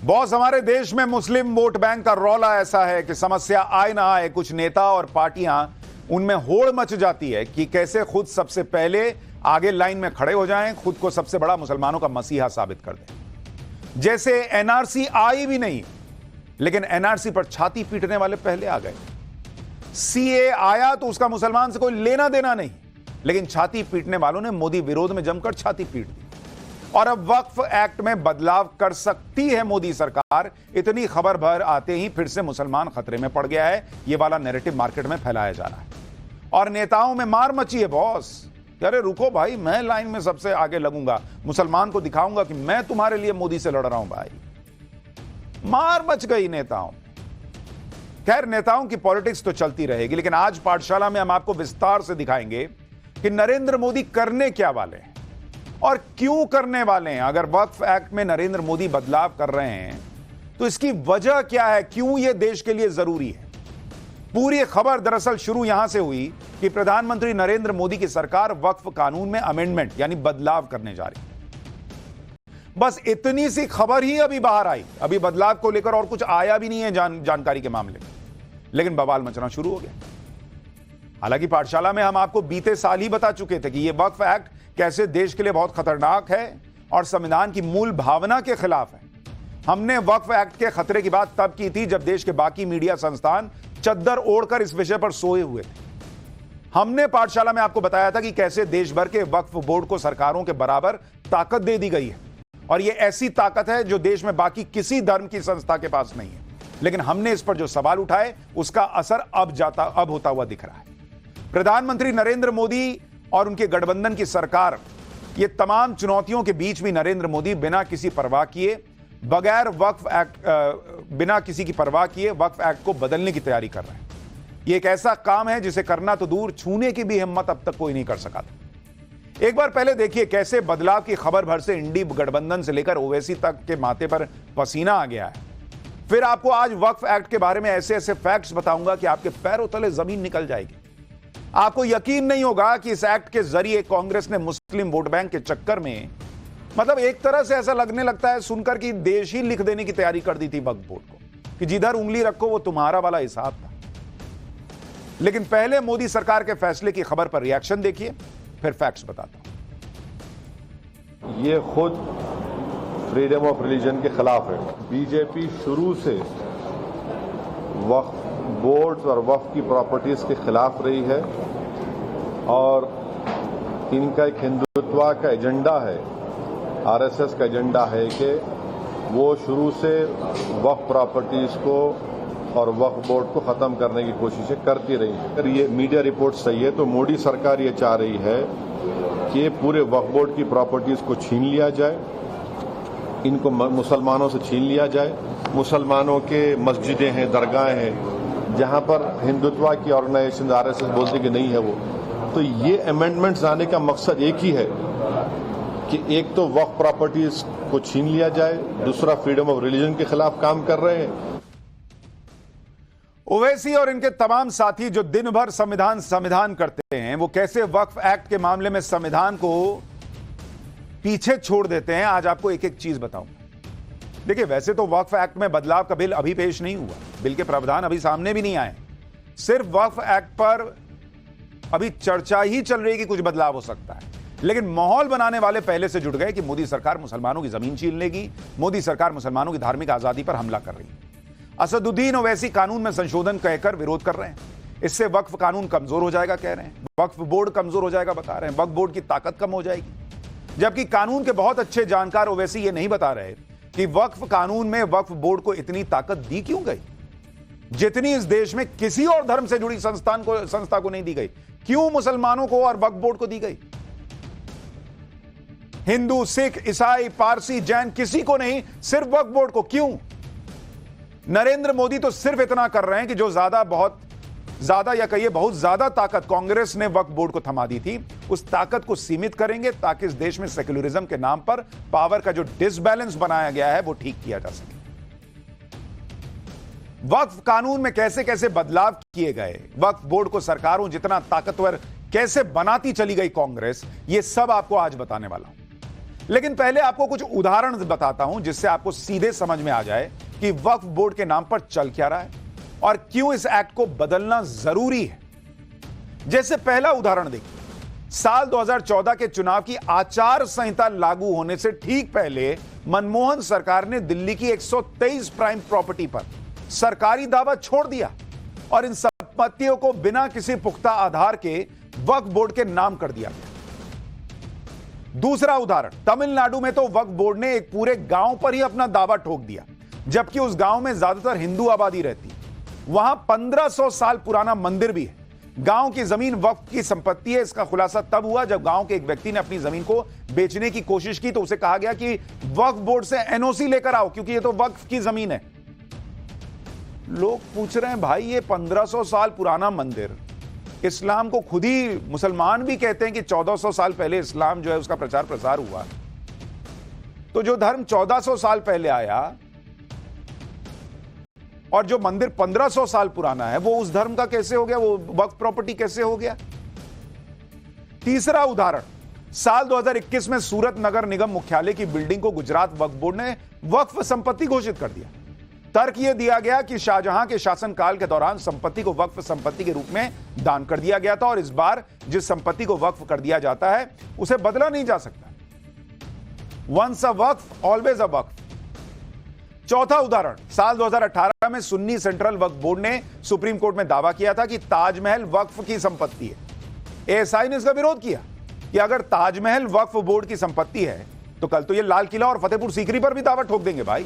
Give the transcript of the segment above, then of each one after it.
Boss, हमारे देश में मुस्लिम वोट बैंक का रौला ऐसा है कि समस्या आए ना आए, कुछ नेता और पार्टियां उनमें होड़ मच जाती है कि कैसे खुद सबसे पहले आगे लाइन में खड़े हो जाएं, खुद को सबसे बड़ा मुसलमानों का मसीहा साबित कर दें। जैसे एनआरसी आई भी नहीं, लेकिन एनआरसी पर छाती पीटने वाले पहले आ गए। सीए आया तो उसका मुसलमान से कोई लेना देना नहीं, लेकिन छाती पीटने वालों ने मोदी विरोध में जमकर छाती पीट दी। और अब वक्फ एक्ट में बदलाव कर सकती है मोदी सरकार, इतनी खबर भर आते ही फिर से मुसलमान खतरे में पड़ गया है। यह वाला नैरेटिव मार्केट में फैलाया जा रहा है और नेताओं में मार मची है। बॉस, अरे रुको भाई, मैं लाइन में सबसे आगे लगूंगा, मुसलमान को दिखाऊंगा कि मैं तुम्हारे लिए मोदी से लड़ रहा हूं। भाई, मार मच गई नेताओं। खैर, नेताओं की पॉलिटिक्स तो चलती रहेगी, लेकिन आज पाठशाला में हम आपको विस्तार से दिखाएंगे कि नरेंद्र मोदी करने क्या वाले हैं और क्यों करने वाले हैं। अगर वक्फ एक्ट में नरेंद्र मोदी बदलाव कर रहे हैं तो इसकी वजह क्या है, क्यों यह देश के लिए जरूरी है। पूरी खबर दरअसल शुरू यहां से हुई कि प्रधानमंत्री नरेंद्र मोदी की सरकार वक्फ कानून में अमेंडमेंट यानी बदलाव करने जा रही है। बस इतनी सी खबर ही अभी बाहर आई, अभी बदलाव को लेकर और कुछ आया भी नहीं है जानकारी के मामले में, लेकिन बवाल मचना शुरू हो गया। हालांकि पाठशाला में हम आपको बीते साल ही बता चुके थे कि यह वक्फ एक्ट कैसे देश के लिए बहुत खतरनाक है और संविधान की मूल भावना के खिलाफ है। हमने वक्फ एक्ट के खतरे की बात तब की थी जब देश के बाकी मीडिया संस्थान चद्दर ओढ़कर इस विषय पर सोए हुए थे। हमने पाठशाला में आपको बताया था कि कैसे देश भर के वक्फ बोर्ड को सरकारों के बराबर ताकत दे दी गई है और यह ऐसी ताकत है जो देश में बाकी किसी धर्म की संस्था के पास नहीं है। लेकिन हमने इस पर जो सवाल उठाए उसका असर अब होता हुआ दिख रहा है। प्रधानमंत्री नरेंद्र मोदी और उनके गठबंधन की सरकार, ये तमाम चुनौतियों के बीच भी नरेंद्र मोदी बिना किसी परवाह किए, बिना किसी की परवाह किए वक्फ एक्ट को बदलने की तैयारी कर रहे हैं। ये एक ऐसा काम है जिसे करना तो दूर, छूने की भी हिम्मत अब तक कोई नहीं कर सका था। एक बार पहले देखिए कैसे बदलाव की खबर भर से इंडी गठबंधन से लेकर ओवैसी तक के माथे पर पसीना आ गया है। फिर आपको आज वक्फ एक्ट के बारे में ऐसे ऐसे फैक्ट्स बताऊंगा कि आपके पैरों तले जमीन निकल जाएगी। आपको यकीन नहीं होगा कि इस एक्ट के जरिए कांग्रेस ने मुस्लिम वोट बैंक के चक्कर में, मतलब एक तरह से ऐसा लगने लगता है सुनकर कि देश ही लिख देने की तैयारी कर दी थी वक्फ बोर्ड को कि जिधर उंगली रखो वो तुम्हारा वाला हिसाब था। लेकिन पहले मोदी सरकार के फैसले की खबर पर रिएक्शन देखिए, फिर फैक्ट्स बताता हूं। ये खुद फ्रीडम ऑफ रिलीजन के खिलाफ है। बीजेपी शुरू से वक्फ बोर्ड्स और वक्फ की प्रॉपर्टीज के खिलाफ रही है और इनका एक हिंदुत्व का एजेंडा है, आरएसएस का एजेंडा है कि वो शुरू से वक्फ प्रॉपर्टीज को और वक्फ बोर्ड को खत्म करने की कोशिशें करती रही है। अगर ये मीडिया रिपोर्ट सही है तो मोदी सरकार ये चाह रही है कि पूरे वक्फ बोर्ड की प्रॉपर्टीज को छीन लिया जाए, इनको मुसलमानों से छीन लिया जाए। मुसलमानों के मस्जिदें हैं, दरगाहें हैं, जहां पर हिंदुत्व की ऑर्गेनाइजेशन आरएसएस बोलती कि नहीं है वो। तो ये अमेंडमेंट्स आने का मकसद एक ही है कि एक तो वक्फ प्रॉपर्टीज को छीन लिया जाए, दूसरा फ्रीडम ऑफ रिलीजन के खिलाफ काम कर रहे हैं। ओवैसी और इनके तमाम साथी जो दिन भर संविधान करते हैं, वो कैसे वक्फ एक्ट के मामले में संविधान को पीछे छोड़ देते हैं, आज आपको एक एक चीज बताऊं। देखिए, वैसे तो वक्फ एक्ट में बदलाव का बिल अभी पेश नहीं हुआ, बिल के प्रावधान अभी सामने भी नहीं आए। सिर्फ वक्फ एक्ट पर अभी चर्चा ही चल रही है कि कुछ बदलाव हो सकता है। लेकिन माहौल बनाने वाले पहले से जुट गए कि मोदी सरकार मुसलमानों की जमीन छीन लेगी, मोदी सरकार मुसलमानों की धार्मिक आजादी पर हमला कर रही है। असदुद्दीन ओवैसी कानून में संशोधन कहकर विरोध कर रहे हैं। इससे वक्फ कानून कमजोर हो जाएगा कह रहे हैं, वक्फ बोर्ड कमजोर हो जाएगा बता रहे हैं, वक्फ बोर्ड की ताकत कम हो जाएगी। जबकि कानून के बहुत अच्छे जानकार ओवैसी ये नहीं बता रहे कि वक्फ कानून में वक्फ बोर्ड को इतनी ताकत दी क्यों गई जितनी इस देश में किसी और धर्म से जुड़ी संस्था को नहीं दी गई। क्यों मुसलमानों को और वक्फ बोर्ड को दी गई? हिंदू, सिख, ईसाई, पारसी, जैन किसी को नहीं, सिर्फ वक्फ बोर्ड को। क्यों? नरेंद्र मोदी तो सिर्फ इतना कर रहे हैं कि जो बहुत ज्यादा या कहिए बहुत ज्यादा ताकत कांग्रेस ने वक्फ बोर्ड को थमा दी थी, उस ताकत को सीमित करेंगे ताकि इस देश में सेक्युलरिज्म के नाम पर पावर का जो डिसबैलेंस बनाया गया है वो ठीक किया जा सके। वक्फ कानून में कैसे कैसे बदलाव किए गए, वक्फ बोर्ड को सरकारों जितना ताकतवर कैसे बनाती चली गई कांग्रेस, ये सब आपको आज बताने वाला हूं। लेकिन पहले आपको कुछ उदाहरण बताता हूं जिससे आपको सीधे समझ में आ जाए कि वक्फ बोर्ड के नाम पर चल क्या रहा है और क्यों इस एक्ट को बदलना जरूरी है। जैसे पहला उदाहरण देखिए, साल 2014 के चुनाव की आचार संहिता लागू होने से ठीक पहले मनमोहन सरकार ने दिल्ली की 123 प्राइम प्रॉपर्टी पर सरकारी दावा छोड़ दिया और इन संपत्तियों को बिना किसी पुख्ता आधार के वक्फ बोर्ड के नाम कर दिया गया। दूसरा उदाहरण, तमिलनाडु में तो वक्फ बोर्ड ने एक पूरे गांव पर ही अपना दावा ठोक दिया, जबकि उस गांव में ज्यादातर हिंदू आबादी रहती है। वहां 1500 साल पुराना मंदिर भी है। गांव की जमीन वक्फ की संपत्ति है। इसका खुलासा तब हुआ जब गांव के एक व्यक्ति ने अपनी जमीन को बेचने की कोशिश की तो उसे कहा गया कि वक्फ बोर्ड से एनओसी लेकर आओ क्योंकि ये तो वक्फ की जमीन है। लोग पूछ रहे हैं, भाई ये 1500 साल पुराना मंदिर, इस्लाम को खुद ही मुसलमान भी कहते हैं कि 1400 साल पहले इस्लाम जो है उसका प्रचार प्रसार हुआ। तो जो धर्म 1400 साल पहले आया और जो मंदिर 1500 साल पुराना है वो उस धर्म का कैसे हो गया, वो वक्फ प्रॉपर्टी कैसे हो गया। तीसरा उदाहरण, साल 2021 में सूरत नगर निगम मुख्यालय की बिल्डिंग को गुजरात वक्फ बोर्ड ने वक्फ संपत्ति घोषित कर दिया। तर्क यह दिया गया कि शाहजहां के शासनकाल के दौरान संपत्ति को वक्फ संपत्ति के रूप में दान कर दिया गया था और इस बार जिस संपत्ति को वक्फ कर दिया जाता है उसे बदला नहीं जा सकता। वंस अ वक्फ ऑलवेज अ वक्फ। चौथा उदाहरण, साल 2018 में सुन्नी सेंट्रल वक्फ बोर्ड ने सुप्रीम कोर्ट में दावा किया था कि ताजमहल वक्फ की संपत्ति है। एएसआई ने इसका विरोध किया कि अगर ताजमहल वक्फ बोर्ड की संपत्ति है तो कल तो ये लाल किला और फतेहपुर सीकरी पर भी दावा ठोक देंगे। भाई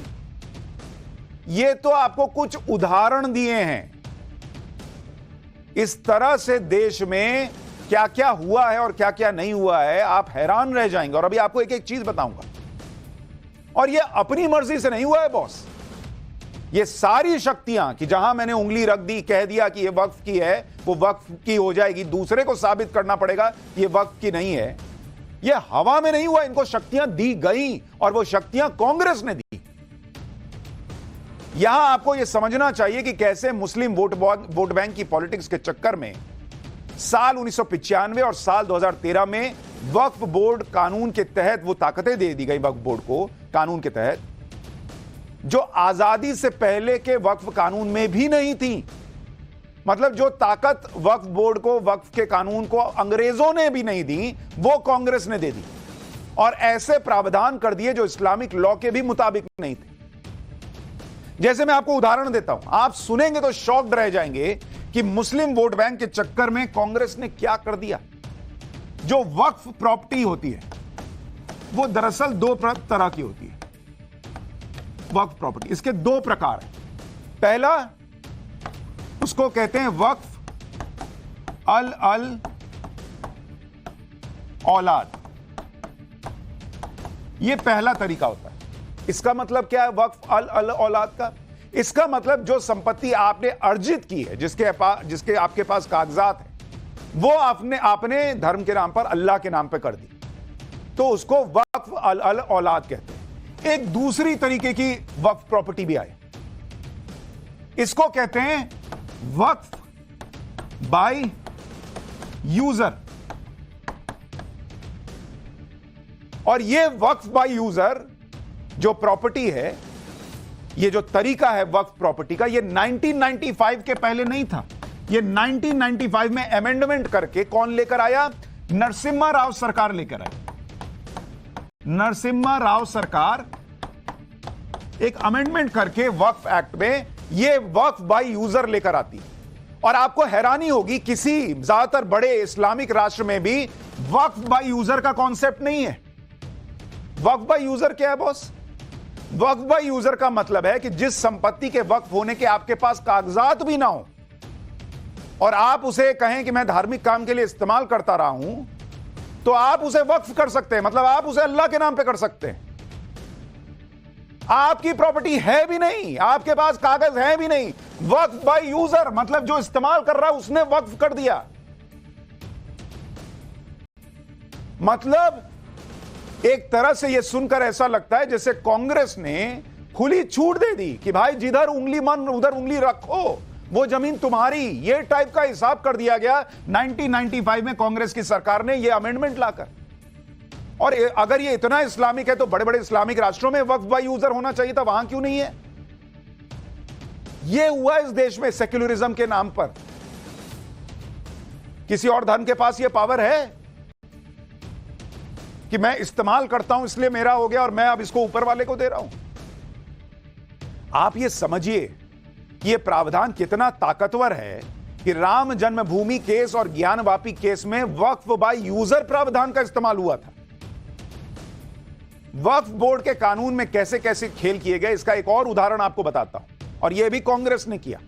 ये तो आपको कुछ उदाहरण दिए हैं। इस तरह से देश में क्या क्या हुआ है और क्या क्या नहीं हुआ है, आप हैरान रह जाएंगे। और अभी आपको एक एक चीज बताऊंगा। और ये अपनी मर्जी से नहीं हुआ है बॉस। ये सारी शक्तियां कि जहां मैंने उंगली रख दी, कह दिया कि ये वक्फ की है, वो वक्फ की हो जाएगी, दूसरे को साबित करना पड़ेगा कि ये वक्फ की नहीं है। ये हवा में नहीं हुआ, इनको शक्तियां दी गई और वो शक्तियां कांग्रेस ने दी। यहां आपको यह समझना चाहिए कि कैसे मुस्लिम वोट बैंक की पॉलिटिक्स के चक्कर में साल 1995 और साल 2013 में वक्फ बोर्ड कानून के तहत वो ताकतें दे दी गई वक्फ बोर्ड को कानून के तहत जो आजादी से पहले के वक्फ कानून में भी नहीं थी। मतलब जो ताकत वक्फ बोर्ड को, वक्फ के कानून को अंग्रेजों ने भी नहीं दी, वो कांग्रेस ने दे दी और ऐसे प्रावधान कर दिए जो इस्लामिक लॉ के भी मुताबिक नहीं थे। जैसे मैं आपको उदाहरण देता हूं, आप सुनेंगे तो शॉक्ड रह जाएंगे कि मुस्लिम वोट बैंक के चक्कर में कांग्रेस ने क्या कर दिया। जो वक्फ प्रॉपर्टी होती है वो दरअसल दो तरह की होती है। वक्फ प्रॉपर्टी, इसके दो प्रकार हैं। पहला, उसको कहते हैं वक्फ अल औलाद। यह पहला तरीका होता है। इसका मतलब क्या है वक्फ अल औलाद का? इसका मतलब जो संपत्ति आपने अर्जित की है, जिसके आपके पास कागजात है, वो आपने धर्म के नाम पर, अल्लाह के नाम पर कर दी, तो उसको वक्फ अल औलाद कहते हैं। एक दूसरी तरीके की वक्फ प्रॉपर्टी भी आई, इसको कहते हैं वक्फ बाय यूजर। और ये वक्फ बाय यूजर जो प्रॉपर्टी है, ये जो तरीका है वक्फ प्रॉपर्टी का, ये 1995 के पहले नहीं था। ये 1995 में अमेंडमेंट करके कौन लेकर आया? नरसिम्हा राव सरकार लेकर आया। नरसिम्हा राव सरकार एक अमेंडमेंट करके वक्फ एक्ट में ये वक्फ बाय यूजर लेकर आती। और आपको हैरानी होगी, किसी ज्यादातर बड़े इस्लामिक राष्ट्र में भी वक्फ बाय यूजर का कॉन्सेप्ट नहीं है। वक्फ बाय यूजर क्या है बॉस? वक्फ बाय यूजर का मतलब है कि जिस संपत्ति के वक्फ होने के आपके पास कागजात भी ना हो और आप उसे कहें कि मैं धार्मिक काम के लिए इस्तेमाल करता रहा हूं, तो आप उसे वक्फ कर सकते हैं। मतलब आप उसे अल्लाह के नाम पे कर सकते हैं। आपकी प्रॉपर्टी है भी नहीं, आपके पास कागज है भी नहीं। वक्फ बाय यूजर मतलब जो इस्तेमाल कर रहा है उसने वक्फ कर दिया। मतलब एक तरह से यह सुनकर ऐसा लगता है जैसे कांग्रेस ने खुली छूट दे दी कि भाई जिधर उंगली मन उधर उंगली रखो, वो जमीन तुम्हारी। ये टाइप का हिसाब कर दिया गया 1995 में कांग्रेस की सरकार ने यह अमेंडमेंट लाकर। और अगर ये इतना इस्लामिक है तो बड़े बड़े इस्लामिक राष्ट्रों में वक्फ बाय यूजर होना चाहिए था, वहां क्यों नहीं है? ये हुआ इस देश में सेक्युलरिज्म के नाम पर। किसी और धर्म के पास ये पावर है कि मैं इस्तेमाल करता हूं इसलिए मेरा हो गया और मैं अब इसको ऊपर वाले को दे रहा हूं? आप ये समझिए कि ये प्रावधान कितना ताकतवर है कि राम जन्मभूमि केस और ज्ञानवापी केस में वक्फ बाय यूजर प्रावधान का इस्तेमाल हुआ था। वक्फ बोर्ड के कानून में कैसे कैसे खेल किए गए, इसका एक और उदाहरण आपको बताता हूं, और यह भी कांग्रेस ने किया।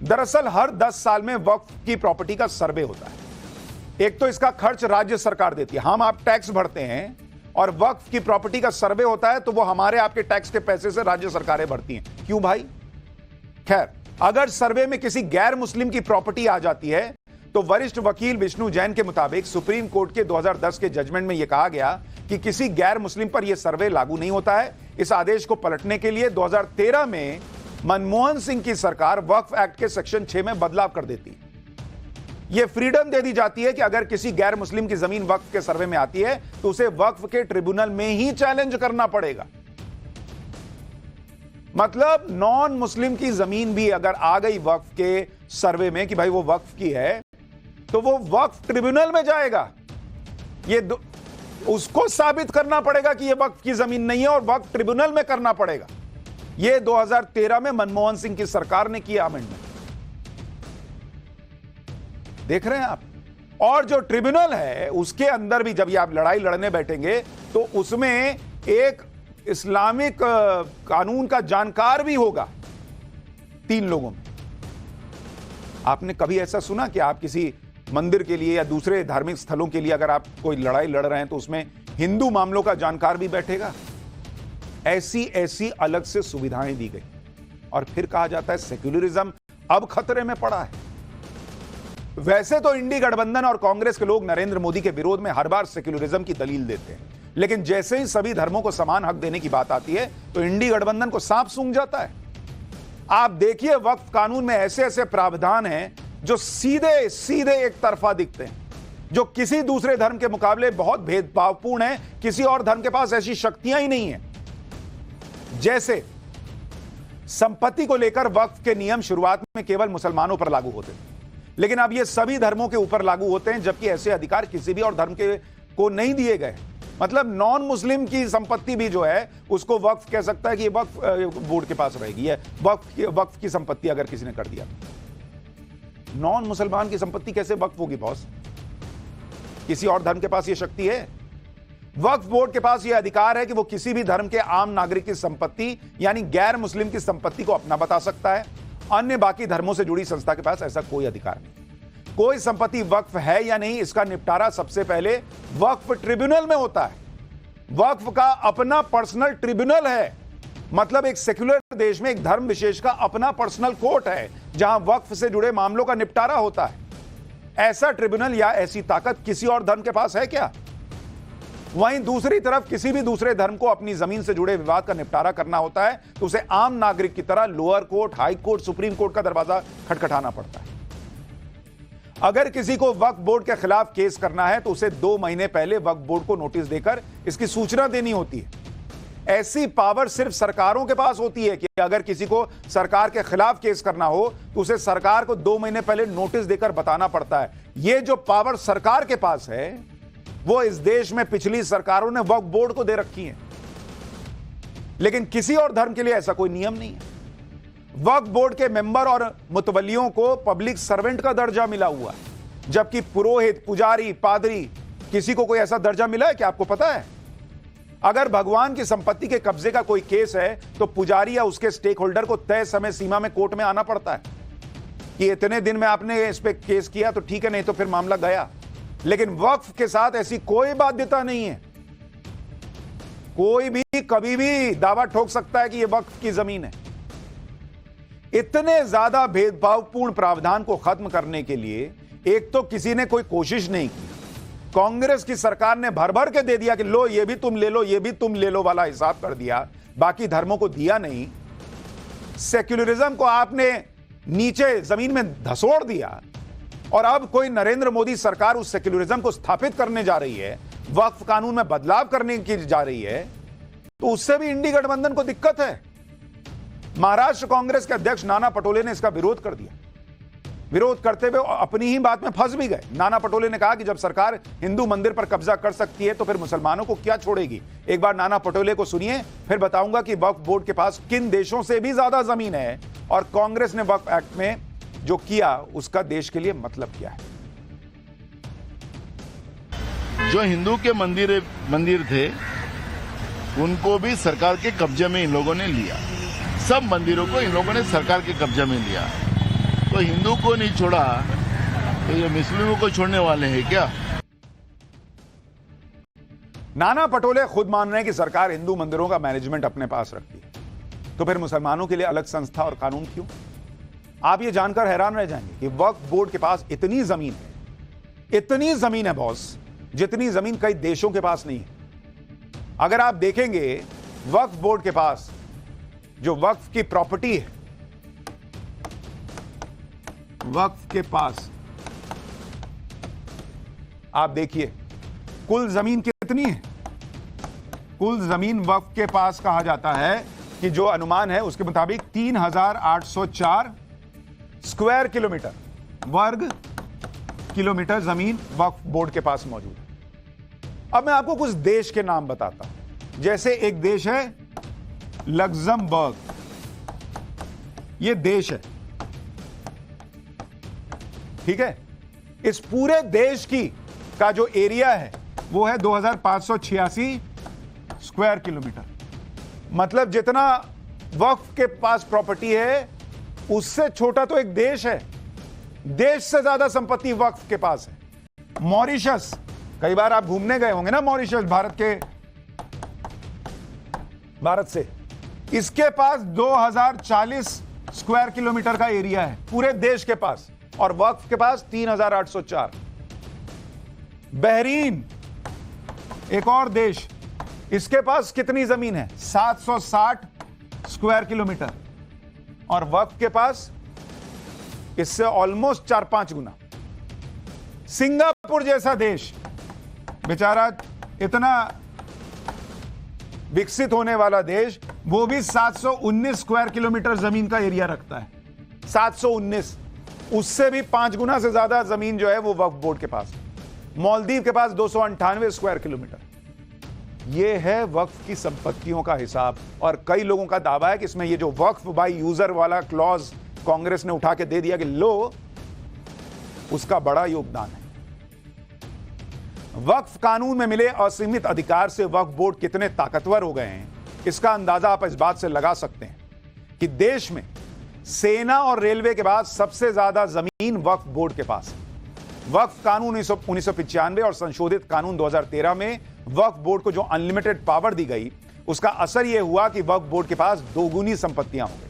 दरअसल हर 10 साल में वक्फ की प्रॉपर्टी का सर्वे होता है। एक तो इसका खर्च राज्य सरकार देती है, हम आप टैक्स भरते हैं, और वक्फ की प्रॉपर्टी का सर्वे होता है तो वो हमारे आपके टैक्स के पैसे से राज्य सरकारें भरती हैं। क्यों भाई? खैर, अगर सर्वे में किसी गैर मुस्लिम की प्रॉपर्टी आ जाती है तो वरिष्ठ वकील विष्णु जैन के मुताबिक सुप्रीम कोर्ट के 2010 के जजमेंट में यह कहा गया कि किसी गैर मुस्लिम पर यह सर्वे लागू नहीं होता है। इस आदेश को पलटने के लिए 2013 में मनमोहन सिंह की सरकार वक्फ एक्ट के सेक्शन 6 में बदलाव कर देती है। यह फ्रीडम दे दी जाती है कि अगर किसी गैर मुस्लिम की जमीन वक्फ के सर्वे में आती है तो उसे वक्फ के ट्रिब्यूनल में ही चैलेंज करना पड़ेगा। मतलब नॉन मुस्लिम की जमीन भी अगर आ गई वक्फ के सर्वे में कि भाई वो वक्फ की है, तो वो वक्फ ट्रिब्यूनल में जाएगा। ये उसको साबित करना पड़ेगा कि ये वक्फ की जमीन नहीं है और वक्फ ट्रिब्यूनल में करना पड़ेगा। ये 2013 में मनमोहन सिंह की सरकार ने किया अमेंडमेंट। देख रहे हैं आप? और जो ट्रिब्यूनल है उसके अंदर भी जब ये आप लड़ाई लड़ने बैठेंगे तो उसमें एक इस्लामिक कानून का जानकार भी होगा 3 लोगों में। आपने कभी ऐसा सुना कि आप किसी मंदिर के लिए या दूसरे धार्मिक स्थलों के लिए अगर आप कोई लड़ाई लड़ रहे हैं तो उसमें हिंदू मामलों का जानकार भी बैठेगा? ऐसी अलग से सुविधाएं दी गई और फिर कहा जाता है सेक्युलरिज्म अब खतरे में पड़ा है। वैसे तो इंडी गठबंधन और कांग्रेस के लोग नरेंद्र मोदी के विरोध में हर बार सेक्युलरिज्म की दलील देते हैं, लेकिन जैसे ही सभी धर्मों को समान हक देने की बात आती है तो इंडी गठबंधन को सांप सूंघ जाता है। आप देखिए, वक्फ कानून में ऐसे ऐसे प्रावधान हैं जो सीधे सीधे एक तरफा दिखते हैं, जो किसी दूसरे धर्म के मुकाबले बहुत भेदभावपूर्ण है। किसी और धर्म के पास ऐसी शक्तियां ही नहीं है। जैसे संपत्ति को लेकर वक्फ के नियम शुरुआत में केवल मुसलमानों पर लागू होते थे, लेकिन अब ये सभी धर्मों के ऊपर लागू होते हैं, जबकि ऐसे अधिकार किसी भी और धर्म के को नहीं दिए गए। मतलब नॉन मुस्लिम की संपत्ति भी जो है उसको वक्फ कह सकता है कि ये वक्फ बोर्ड के पास रहेगी। है वक्फ की संपत्ति अगर किसी ने कर दिया, नॉन मुसलमान की संपत्ति कैसे वक्फ होगी बॉस? किसी और धर्म के पास ये शक्ति है? वक्फ बोर्ड के पास यह अधिकार है कि वो किसी भी धर्म के आम नागरिक की संपत्ति यानी गैर मुस्लिम की संपत्ति को अपना बता सकता है। अन्य बाकी धर्मों से जुड़ी संस्था के पास ऐसा कोई अधिकार नहीं। कोई संपत्ति वक्फ है या नहीं, इसका निपटारा सबसे पहले वक्फ ट्रिब्यूनल में होता है। वक्फ का अपना पर्सनल ट्रिब्यूनल है। मतलब एक सेक्युलर देश में एक धर्म विशेष का अपना पर्सनल कोर्ट है जहां वक्फ से जुड़े मामलों का निपटारा होता है। ऐसा ट्रिब्यूनल या ऐसी ताकत किसी और धर्म के पास है क्या? वहीं दूसरी तरफ किसी भी दूसरे धर्म को अपनी जमीन से जुड़े विवाद का निपटारा करना होता है तो उसे आम नागरिक की तरह lower court, high court, supreme court का दरवाजा खटखटाना पड़ता है। अगर किसी को वक्फ बोर्ड के खिलाफ केस करना है तो उसे 2 महीने पहले वक्फ बोर्ड को नोटिस देकर इसकी सूचना देनी होती है। ऐसी पावर सिर्फ सरकारों के पास होती है कि अगर किसी को सरकार के खिलाफ केस करना हो तो उसे सरकार को 2 महीने पहले नोटिस देकर बताना पड़ता है। यह जो पावर सरकार के पास है वो इस देश में पिछली सरकारों ने वक्फ बोर्ड को दे रखी है, लेकिन किसी और धर्म के लिए ऐसा कोई नियम नहीं है। वक्फ बोर्ड के मेंबर और मुतवल्लियों को पब्लिक सर्वेंट का दर्जा मिला हुआ है, जबकि पुरोहित, पुजारी, पादरी, किसी को कोई ऐसा दर्जा मिला है क्या? आपको पता है? अगर भगवान की संपत्ति के कब्जे का कोई केस है तो पुजारी या उसके स्टेक होल्डर को तय समय सीमा में कोर्ट में आना पड़ता है कि इतने दिन में आपने इस पे केस किया तो ठीक है, नहीं तो फिर मामला गया। लेकिन वक्फ के साथ ऐसी कोई बाध्यता नहीं है। कोई भी कभी भी दावा ठोक सकता है कि यह वक्फ की जमीन है। इतने ज्यादा भेदभावपूर्ण प्रावधान को खत्म करने के लिए एक तो किसी ने कोई कोशिश नहीं की। कांग्रेस की सरकार ने भर भर के दे दिया कि लो ये भी तुम ले लो, ये भी तुम ले लो वाला हिसाब कर दिया, बाकी धर्मों को दिया नहीं। सेक्युलरिज्म को आपने नीचे जमीन में धसोड़ दिया और अब कोई नरेंद्र मोदी सरकार उस सेक्युलरिज्म को स्थापित करने जा रही है वक्फ कानून में बदलाव करने की जा रही है, तो उससे भी इंडी गठबंधन को दिक्कत है। महाराष्ट्र कांग्रेस के अध्यक्ष नाना पटोले ने इसका विरोध कर दिया। विरोध करते हुए अपनी ही बात में फंस भी गए। नाना पटोले ने कहा कि जब सरकार हिंदू मंदिर पर कब्जा कर सकती है तो फिर मुसलमानों को क्या छोड़ेगी। एक बार नाना पटोले को सुनिए, फिर बताऊंगा कि वक्फ बोर्ड के पास किन देशों से भी ज्यादा जमीन है और कांग्रेस ने वक्फ एक्ट में जो किया उसका देश के लिए मतलब क्या है। जो हिंदू के मंदिर थे उनको भी सरकार के कब्जे में इन लोगों ने लिया। सब मंदिरों को इन लोगों ने सरकार के कब्जे में लिया। तो हिंदू को नहीं छोड़ा तो ये मुस्लिमों को छोड़ने वाले हैं क्या? नाना पटोले खुद मान रहे हैं कि सरकार हिंदू मंदिरों का मैनेजमेंट अपने पास रखती है, तो फिर मुसलमानों के लिए अलग संस्था और कानून क्यों? आप ये जानकर हैरान रह जाएंगे कि वक्फ बोर्ड के पास इतनी जमीन है बॉस, जितनी जमीन कई देशों के पास नहीं है। अगर आप देखेंगे वक्फ बोर्ड के पास जो वक्फ की प्रॉपर्टी है, वक्फ के पास आप देखिए कुल जमीन कितनी है। कुल जमीन वक्फ के पास कहा जाता है कि जो अनुमान है उसके मुताबिक 3804 स्क्वायर किलोमीटर, वर्ग किलोमीटर जमीन वक्फ बोर्ड के पास मौजूद है। अब मैं आपको कुछ देश के नाम बताता हूं। जैसे एक देश है लग्जमबर्ग, यह देश है, ठीक है। इस पूरे देश का जो एरिया है वो है 2586 स्क्वायर किलोमीटर। मतलब जितना वक्फ के पास प्रॉपर्टी है उससे छोटा तो एक देश है। देश से ज्यादा संपत्ति वक्फ के पास है। मॉरिशस, कई बार आप घूमने गए होंगे ना मॉरिशस, भारत से, इसके पास 2040 स्क्वायर किलोमीटर का एरिया है पूरे देश के पास, और वक्फ के पास 3804। बहरीन एक और देश, इसके पास कितनी जमीन है? 760 स्क्वायर किलोमीटर, और वक्फ के पास इससे ऑलमोस्ट 4-5 गुना। सिंगापुर जैसा देश, बेचारा इतना विकसित होने वाला देश, वो भी 719 स्क्वायर किलोमीटर जमीन का एरिया रखता है। 719, उससे भी 5 गुना से ज्यादा जमीन जो है वो वक्फ बोर्ड के पास है। मालदीव के पास 298 स्क्वायर किलोमीटर। यह है वक्फ की संपत्तियों का हिसाब। और कई लोगों का दावा है कि इसमें ये जो वक्फ बाय यूजर वाला क्लॉज कांग्रेस ने उठा के दे दिया कि लो, उसका बड़ा योगदान है। वक्फ कानून में मिले असीमित अधिकार से वक्फ बोर्ड कितने ताकतवर हो गए हैं, इसका अंदाजा आप इस बात से लगा सकते हैं कि देश में सेना और रेलवे के बाद सबसे ज्यादा जमीन वक्फ बोर्ड के पास है। वक्फ कानून 1995 और संशोधित कानून 2013 में वक्फ बोर्ड को जो अनलिमिटेड पावर दी गई, उसका असर यह हुआ कि वक्फ बोर्ड के पास दोगुनी संपत्तियां हो गई।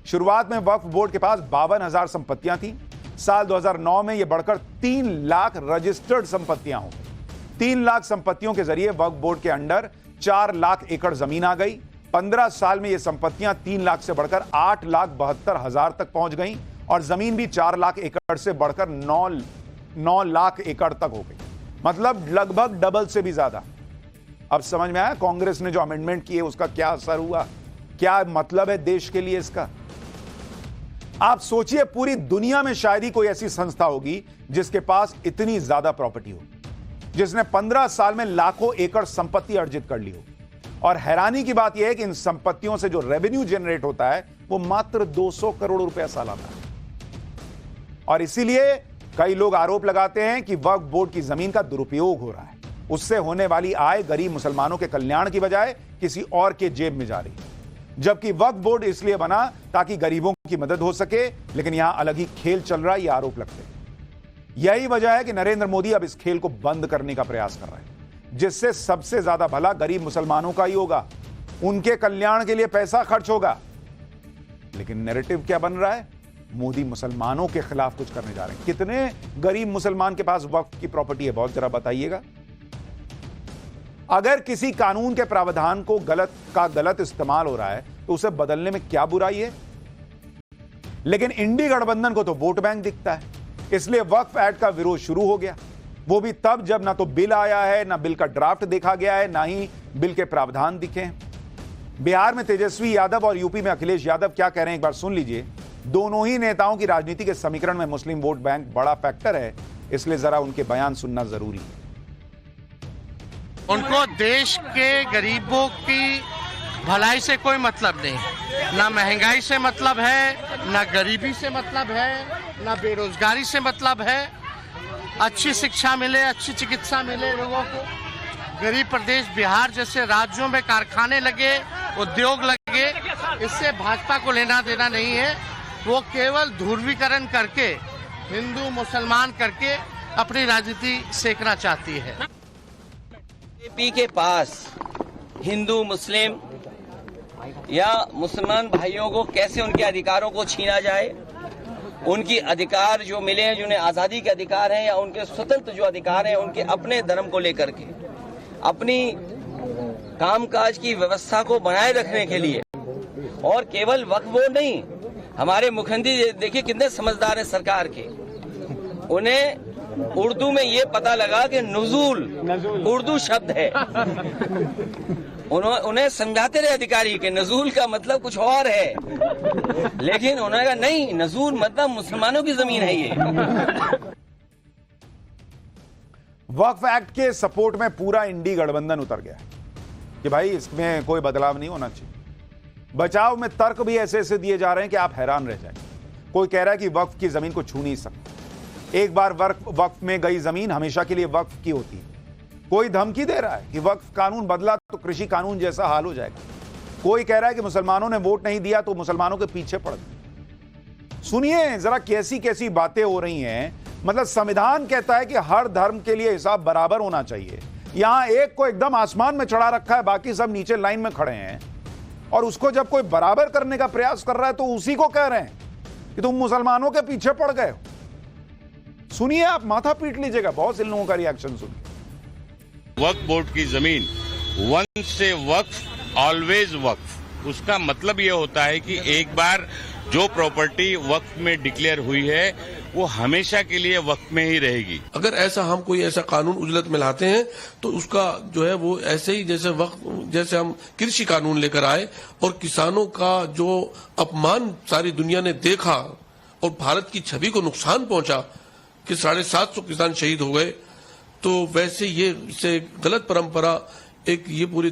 शुरुआत में वक्फ बोर्ड के पास 52,000 संपत्तियां थी। साल 2009 में यह बढ़कर 3 लाख रजिस्टर्ड संपत्तियां हो गई। 3 लाख संपत्तियों के जरिए वक्फ बोर्ड के अंडर 4 लाख एकड़ जमीन आ गई। 15 साल में ये संपत्तियां 3 लाख से बढ़कर 8,72,000 तक पहुंच गईं, और जमीन भी 4 लाख एकड़ से बढ़कर 9 लाख एकड़ तक हो गई। मतलब लगभग डबल से भी ज्यादा। अब समझ में आया कांग्रेस ने जो अमेंडमेंट की है उसका क्या असर हुआ, क्या मतलब है देश के लिए इसका। आप सोचिए, पूरी दुनिया में शायद ही कोई ऐसी संस्था होगी जिसके पास इतनी ज्यादा प्रॉपर्टी हो, जिसने 15 साल में लाखों एकड़ संपत्ति अर्जित कर ली हो। और हैरानी की बात यह है कि इन संपत्तियों से जो रेवेन्यू जनरेट होता है वो मात्र 200 करोड़ रुपया सालाना है। और इसीलिए कई लोग आरोप लगाते हैं कि वक्फ बोर्ड की जमीन का दुरुपयोग हो रहा है। उससे होने वाली आय गरीब मुसलमानों के कल्याण की बजाय किसी और के जेब में जा रही है। जबकि वक्फ बोर्ड इसलिए बना ताकि गरीबों की मदद हो सके, लेकिन यहां अलग ही खेल चल रहा है, ये आरोप लगते हैं। यही वजह है कि नरेंद्र मोदी अब इस खेल को बंद करने का प्रयास कर रहे हैं, जिससे सबसे ज्यादा भला गरीब मुसलमानों का ही होगा, उनके कल्याण के लिए पैसा खर्च होगा। लेकिन नैरेटिव क्या बन रहा है? मोदी मुसलमानों के खिलाफ कुछ करने जा रहे हैं। कितने गरीब मुसलमान के पास वक्फ की प्रॉपर्टी है, बहुत जरा बताइएगा। अगर किसी कानून के प्रावधान को गलत इस्तेमाल हो रहा है तो उसे बदलने में क्या बुराई है। लेकिन इंडी गठबंधन को तो वोट बैंक दिखता है, इसलिए वक्फ एक्ट का विरोध शुरू हो गया। वो भी तब जब ना तो बिल आया है, ना बिल का ड्राफ्ट देखा गया है, ना ही बिल के प्रावधान दिखे हैं। बिहार में तेजस्वी यादव और यूपी में अखिलेश यादव क्या कह रहे हैं एक बार सुन लीजिए। दोनों ही नेताओं की राजनीति के समीकरण में मुस्लिम वोट बैंक बड़ा फैक्टर है, इसलिए जरा उनके बयान सुनना जरूरी है। उनको देश के गरीबों की भलाई से कोई मतलब नहीं, ना महंगाई से मतलब है, ना गरीबी से मतलब है, ना बेरोजगारी से मतलब है। अच्छी शिक्षा मिले, अच्छी चिकित्सा मिले लोगों को, गरीब प्रदेश बिहार जैसे राज्यों में कारखाने लगे, उद्योग लगे, इससे भाजपा को लेना देना नहीं है। वो केवल ध्रुवीकरण करके, हिंदू मुसलमान करके अपनी राजनीति सेकना चाहती है। बीजेपी के पास हिंदू मुस्लिम या मुसलमान भाइयों को कैसे उनके अधिकारों को छीना जाए, उनकी अधिकार जो मिले हैं, जिन्हें आज़ादी के अधिकार हैं या उनके स्वतंत्र जो अधिकार हैं, उनके अपने धर्म को लेकर के अपनी कामकाज की व्यवस्था को बनाए रखने के लिए, और केवल वक्फ बोर्ड नहीं, हमारे मुख्यमंत्री देखिए कितने समझदार हैं सरकार के, उन्हें उर्दू में ये पता लगा कि नुज़ूल उर्दू शब्द है। उन्हें समझाते रहे अधिकारी के नजूल का मतलब कुछ और है, लेकिन उन्होंने कहा नहीं, नजूल मतलब मुसलमानों की जमीन है ये। वक्फ एक्ट के सपोर्ट में पूरा इंडी गठबंधन उतर गया कि भाई इसमें कोई बदलाव नहीं होना चाहिए। बचाव में तर्क भी ऐसे ऐसे दिए जा रहे हैं कि आप हैरान रह जाएंगे। कोई कह रहा है कि वक्फ की जमीन को छू नहीं सकते, एक बार वक्फ में गई जमीन हमेशा के लिए वक्फ की होती है। कोई धमकी दे रहा है कि वक्फ कानून बदला तो कृषि कानून जैसा हाल हो जाएगा। कोई कह रहा है कि मुसलमानों ने वोट नहीं दिया तो मुसलमानों के पीछे पड़ गए। सुनिए जरा कैसी कैसी बातें हो रही हैं। मतलब संविधान कहता है कि हर धर्म के लिए हिसाब बराबर होना चाहिए, यहां एक को एकदम आसमान में चढ़ा रखा है, बाकी सब नीचे लाइन में खड़े हैं, और उसको जब कोई बराबर करने का प्रयास कर रहा है तो उसी को कह रहे हैं कि तुम मुसलमानों के पीछे पड़ गए हो। सुनिए, आप माथा पीट लीजिएगा, बहुत से लोगों का रिएक्शन सुनिए। वक्फ बोर्ड की जमीन वंश से वक्फ ऑलवेज वक्फ, उसका मतलब यह होता है कि एक बार जो प्रॉपर्टी वक्फ में डिक्लेयर हुई है वो हमेशा के लिए वक्फ में ही रहेगी। अगर ऐसा हम कोई ऐसा कानून उजलत में लाते हैं तो उसका जो है वो ऐसे ही जैसे हम कृषि कानून लेकर आए और किसानों का जो अपमान सारी दुनिया ने देखा और भारत की छवि को नुकसान पहुंचा कि 750 किसान शहीद हो गए, तो वैसे ये इससे गलत परंपरा एक ये पूरी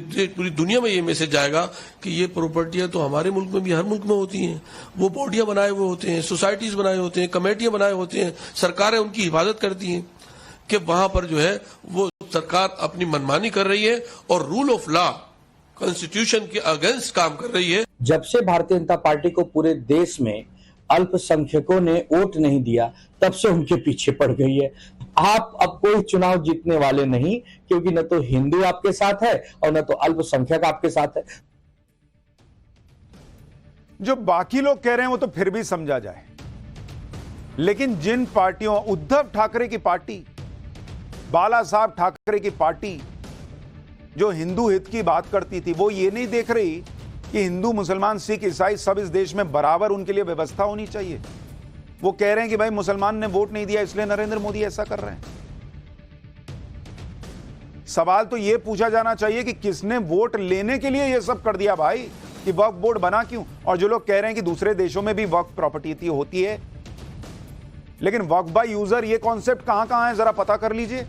दुनिया में ये मैसेज जाएगा कि ये प्रॉपर्टियां तो हमारे मुल्क में भी हर मुल्क में होती हैं। वो बोर्डियां बनाए हुए होते हैं, सोसाइटीज बनाए होते हैं, कमेटियां बनाए होते हैं, सरकारें उनकी हिफाजत करती हैं कि वहां पर जो है वो सरकार अपनी मनमानी कर रही है और रूल ऑफ लॉ कॉन्स्टिट्यूशन के अगेंस्ट काम कर रही है। जब से भारतीय जनता पार्टी को पूरे देश में अल्पसंख्यकों ने वोट नहीं दिया, तब से उनके पीछे पड़ गई है। आप अब कोई चुनाव जीतने वाले नहीं, क्योंकि न तो हिंदू आपके साथ है और न तो अल्पसंख्यक आपके साथ है। जो बाकी लोग कह रहे हैं वो तो फिर भी समझा जाए, लेकिन जिन पार्टियों, उद्धव ठाकरे की पार्टी, बाला साहब ठाकरे की पार्टी जो हिंदू हित की बात करती थी, वो ये नहीं देख रही कि हिंदू मुसलमान सिख ईसाई सब इस देश में बराबर उनके लिए व्यवस्था होनी चाहिए। वो कह रहे हैं कि भाई मुसलमान ने वोट नहीं दिया इसलिए नरेंद्र मोदी ऐसा कर रहे हैं। सवाल तो यह पूछा जाना चाहिए कि किसने वोट लेने के लिए यह सब कर दिया भाई, कि वक्फ बोर्ड बना क्यों? और जो लोग कह रहे हैं कि दूसरे देशों में भी वक्फ प्रॉपर्टी होती है, लेकिन वक्फ बाय यूजर ये कॉन्सेप्ट कहां है जरा पता कर लीजिए।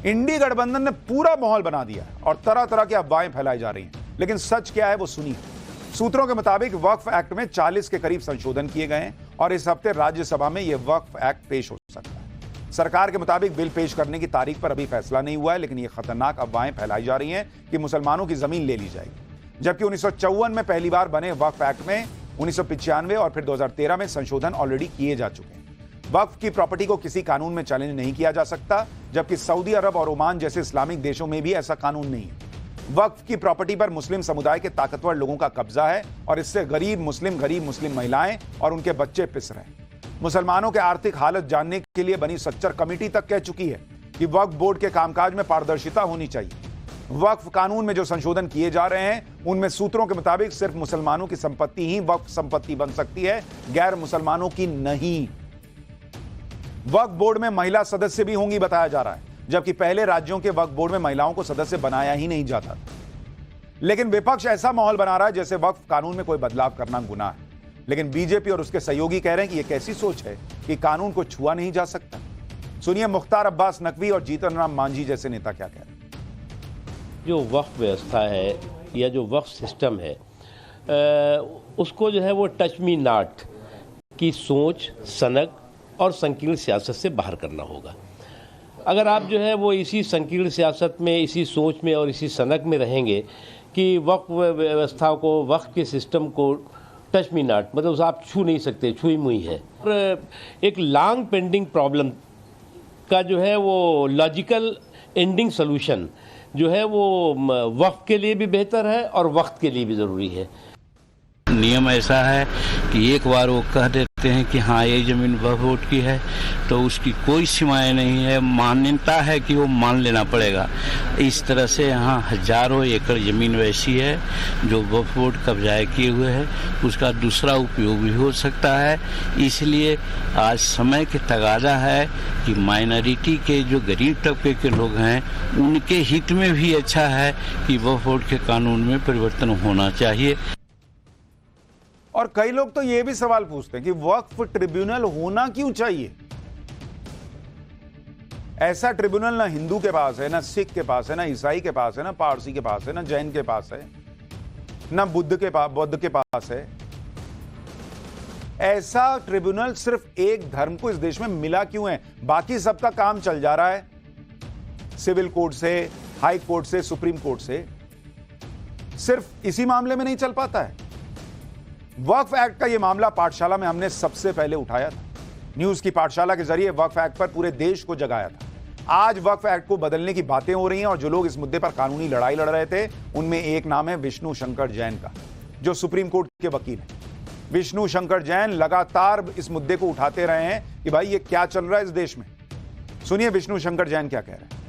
इंडी गठबंधन ने पूरा माहौल बना दिया और तरह तरह की अफवाहें फैलाई जा रही हैं, लेकिन सच क्या है वो सुनिए। सूत्रों के मुताबिक वक्फ एक्ट में 40 के करीब संशोधन किए गए हैं और इस हफ्ते राज्यसभा में यह वक्फ एक्ट पेश हो सकता है। सरकार के मुताबिक बिल पेश करने की तारीख पर अभी फैसला नहीं हुआ है, लेकिन यह खतरनाक अफवाहें फैलाई जा रही हैं कि मुसलमानों की जमीन ले ली जाएगी। जबकि 1954 में पहली बार बने वक्फ एक्ट में 1995 और फिर 2013 में संशोधन ऑलरेडी किए जा चुके हैं। वक्फ की प्रॉपर्टी को किसी कानून में चैलेंज नहीं किया जा सकता, जबकि सऊदी अरब और ओमान जैसे इस्लामिक देशों में भी ऐसा कानून नहीं है। वक्फ की प्रॉपर्टी पर मुस्लिम समुदाय के ताकतवर लोगों का कब्जा है और इससे गरीब मुस्लिम महिलाएं और उनके बच्चे पिस रहे हैं। मुसलमानों के आर्थिक हालत जानने के लिए बनी सच्चर कमेटी तक कह चुकी है कि वक्फ बोर्ड के कामकाज में पारदर्शिता होनी चाहिए। वक्फ कानून में जो संशोधन किए जा रहे हैं उनमें सूत्रों के मुताबिक सिर्फ मुसलमानों की संपत्ति ही वक्फ संपत्ति बन सकती है, गैर मुसलमानों की नहीं। वक्फ बोर्ड में महिला सदस्य भी होंगी बताया जा रहा है, जबकि पहले राज्यों के वक्फ बोर्ड में महिलाओं को सदस्य बनाया ही नहीं जाता था। लेकिन विपक्ष ऐसा माहौल बना रहा है जैसे वक्फ कानून में कोई बदलाव करना गुनाह है। लेकिन बीजेपी और उसके सहयोगी कह रहे हैं कि यह कैसी सोच है कि कानून को छुआ नहीं जा सकता। सुनिए मुख्तार अब्बास नकवी और जीतन राम मांझी जैसे नेता क्या कह रहे हैं। जो वक्फ व्यवस्था है या जो वक्फ सिस्टम है, उसको जो है वो टच मी नॉट की सोच, सनक और संकीर्ण सियासत से बाहर करना होगा। अगर आप जो है वो इसी संकीर्ण सियासत में, इसी सोच में और इसी सनक में रहेंगे कि वक्फ व्यवस्था को, वक्फ के सिस्टम को टच मी नॉट, मतलब आप छू नहीं सकते, छुई मुई है। और एक लॉन्ग पेंडिंग प्रॉब्लम का जो है वो लॉजिकल एंडिंग सोल्यूशन जो है वो वक्फ के लिए भी बेहतर है और वक्त के लिए भी ज़रूरी है। नियम ऐसा है कि एक बार वो कह देते हैं कि हाँ ये जमीन वक्फ बोर्ड की है तो उसकी कोई सीमाएं नहीं है, मान्यता है कि वो मान लेना पड़ेगा। इस तरह से यहाँ हजारों एकड़ जमीन वैसी है जो वक्फ बोर्ड कब्जा किए हुए है, उसका दूसरा उपयोग भी हो सकता है। इसलिए आज समय की तगादा है कि माइनॉरिटी के जो गरीब तबके के लोग हैं उनके हित में भी अच्छा है कि वक्फ बोर्ड के कानून में परिवर्तन होना चाहिए। और कई लोग तो यह भी सवाल पूछते हैं कि वक्फ ट्रिब्यूनल होना क्यों चाहिए। ऐसा ट्रिब्यूनल ना हिंदू के पास है, ना सिख के पास है, ना ईसाई के पास है, ना पारसी के पास है, ना जैन के पास है, ना बुद्ध के पास है। ऐसा ट्रिब्यूनल सिर्फ एक धर्म को इस देश में मिला क्यों है? बाकी सबका काम चल जा रहा है सिविल कोर्ट से, हाई कोर्ट से, सुप्रीम कोर्ट से, सिर्फ इसी मामले में नहीं चल पाता है। वक्फ एक्ट का यह मामला पाठशाला में हमने सबसे पहले उठाया था। न्यूज की पाठशाला के जरिए वक्फ एक्ट पर पूरे देश को जगाया था। आज वक्फ एक्ट को बदलने की बातें हो रही हैं और जो लोग इस मुद्दे पर कानूनी लड़ाई लड़ रहे थे उनमें एक नाम है विष्णु शंकर जैन का, जो सुप्रीम कोर्ट के वकील हैं। विष्णु शंकर जैन लगातार इस मुद्दे को उठाते रहे हैं कि भाई ये क्या चल रहा है इस देश में। सुनिए विष्णु शंकर जैन क्या कह रहे हैं।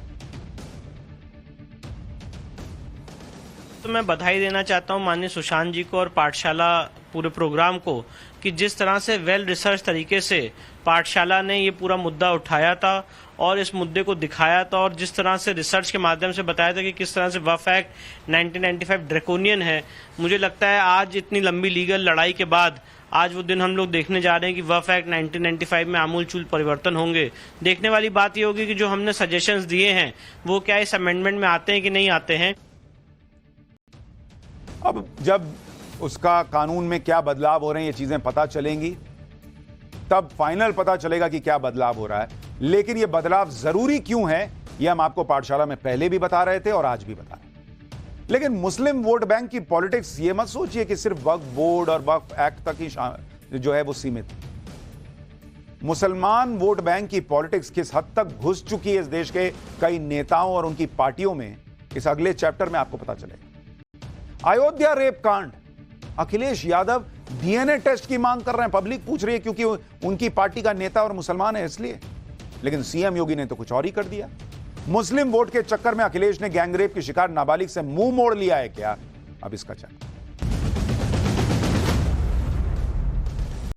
तो मैं बधाई देना चाहता हूं माननीय सुशांत जी को और पाठशाला पूरे प्रोग्राम को कि जिस तरह से वेल रिसर्च तरीके से पाठशाला ने ये पूरा मुद्दा उठाया था और इस मुद्दे को दिखाया था और जिस तरह से रिसर्च के माध्यम से बताया था कि किस तरह से वक्फ एक्ट 1995 ड्रैकोनियन है। मुझे लगता है आज इतनी लंबी लीगल लड़ाई के बाद आज वो दिन हम लोग देखने जा रहे हैं कि वक्फ एक्ट 1995 में आमूलचूल परिवर्तन होंगे। देखने वाली बात ये होगी कि जो हमने सजेशंस दिए हैं वो क्या इस अमेंडमेंट में आते हैं कि नहीं आते हैं। अब जब उसका कानून में क्या बदलाव हो रहे हैं ये चीजें पता चलेंगी, तब फाइनल पता चलेगा कि क्या बदलाव हो रहा है। लेकिन ये बदलाव जरूरी क्यों है ये हम आपको पाठशाला में पहले भी बता रहे थे और आज भी बता रहे हैं। लेकिन मुस्लिम वोट बैंक की पॉलिटिक्स ये मत सोचिए कि सिर्फ वक्फ बोर्ड और वक्फ एक्ट तक ही जो है वो सीमित है। मुसलमान वोट बैंक की पॉलिटिक्स किस हद तक घुस चुकी है इस देश के कई नेताओं और उनकी पार्टियों में, इस अगले चैप्टर में आपको पता चलेगा। अयोध्या रेप कांड, अखिलेश यादव डीएनए टेस्ट की मांग कर रहे हैं। पब्लिक पूछ रही है क्योंकि उनकी पार्टी का नेता और मुसलमान है इसलिए। लेकिन सीएम योगी ने तो कुछ और ही कर दिया। मुस्लिम वोट के चक्कर में अखिलेश ने गैंगरेप की शिकार नाबालिग से मुंह मोड़ लिया है क्या? अब इसका चक्कर